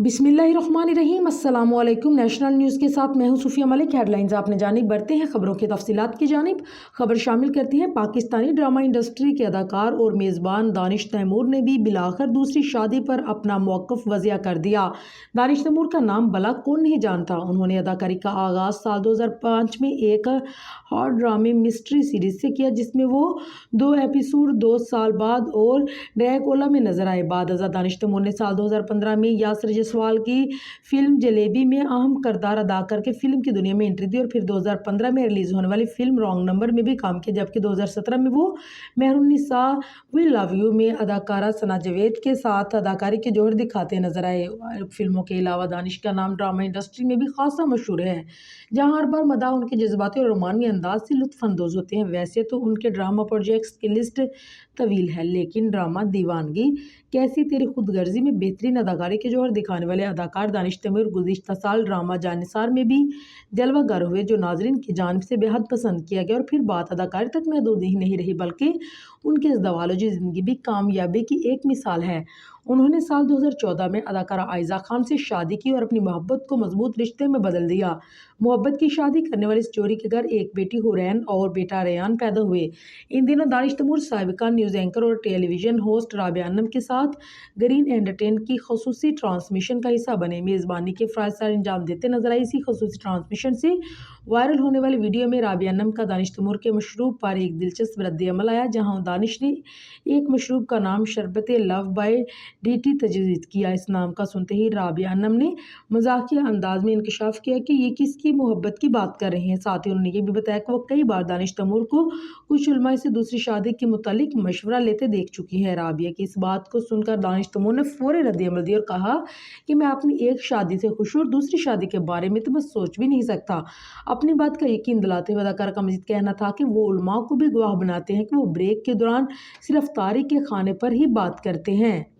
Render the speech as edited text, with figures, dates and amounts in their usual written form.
बिस्मिल्लाहिर्रहमानिर्रहीम। अस्सलाम वालेकुम। नेशनल न्यूज़ के साथ मैं हूं सूफिया मलिक। हेडलाइंस आपने जानिब बढ़ते हैं खबरों की तफसीलात की जानिब। खबर शामिल करती है पाकिस्तानी ड्रामा इंडस्ट्री के अदाकार और मेज़बान दानिश तैमूर ने भी बिलाखिर दूसरी शादी पर अपना मौक़िफ़ वज़िया कर दिया। दानिश तैमूर का नाम भला कौन नहीं जानता। उन्होंने अदाकारी का आगाज़ साल 2005 में एक हॉट ड्रामे मिस्ट्री सीरीज़ से किया, जिसमें वो 2 एपिसोड 2 साल बाद और ड्रैकुला में नजर आए। बाद दानिश तैमूर ने साल 2015 में यासिर सवाल की फिल्म जलेबी में अहम किरदार अदा करके फिल्म की दुनिया में एंट्री दी और फिर 2015 में रिलीज होने वाली फिल्म रॉन्ग नंबर में भी काम किया, जबकि 2017 में वो मेहरुन्निसा वी लव यू में अदाकारा सना जावेद के साथ अदाकारी के जौहर दिखाते नजर आए। फिल्मों के अलावा दानिश का नाम ड्रामा इंडस्ट्री में भी खासा मशहूर है, जहां हर बार मदाह उनके जज्बाती और रोमानी अंदाज से लुत्फ अंदोज होते हैं। वैसे तो उनके ड्रामा प्रोजेक्ट्स की लिस्ट तवील है, लेकिन ड्रामा दीवानगी कैसी तेरी खुदगर्जी में बेहतरीन अदाकारी के जौहर दिखाने वाले अदाकार दानिश तैमूर गुज़िश्ता साल ड्रामा जानिसार में भी जलवागर हुए, जो नाजरीन की जानिब से बेहद पसंद किया गया। और फिर बात अदाकारी तक महदूद ही नहीं रही, बल्कि उनकी इस दवालोजी ज़िंदगी भी कामयाबी की एक मिसाल है। उन्होंने साल 2014 में अदाकारा आयज़ा खान से शादी की और अपनी मोहब्बत को मजबूत रिश्ते में बदल दिया। मोहब्बत की शादी करने वाली इस जोड़ी के घर एक बेटी हुरैन और बेटा रेयान पैदा हुए। इन दिनों दानिश तैमूर साबिका न्यूज़ एंकर और टेलीविज़न होस्ट राबिया अन्नम के साथ ग्रीन एंटरटेन की खसूसी ट्रांसमिशन का हिस्सा बने। मेज़बानी के फ़राइज़ सर अंजाम देते नजर आई। इसी खसूसी ट्रांसमिशन से वायरल होने वाली वीडियो में राबिया अन्नम का दानिश तैमूर के मशरूब पर एक दिलचस्प रद्द-ए-अमल आया, जहां दानिश ने एक मशरूब का नाम शरबत लव बाय डीटी तजवीज़ किया। इस नाम का सुनते ही राबिया अन्नम ने मजाकिया अंदाज में इंकशाफ किया कि ये किसकी मोहब्बत की बात कर रहे हैं। साथ ही उन्होंने ये भी बताया कि वो कई बार दानिश तैमूर को कुछ उलमा से दूसरी शादी के मुतालिक मशवरा लेते देख चुकी है। राबिया की इस बात को सुनकर दानिश तैमूर ने फौरी रद्द-ए-अमल दिया और कहा कि मैं अपनी एक शादी से खुश हूं और दूसरी शादी के बारे में तो मैं सोच भी नहीं सकता। अपनी बात का यकीन दिलाते हुए अदाकार का मजीद कहना था कि वो उलमा को भी गवाह बनाते हैं कि वो ब्रेक के दौरान सिर्फ तारीख के खाने पर ही बात करते हैं।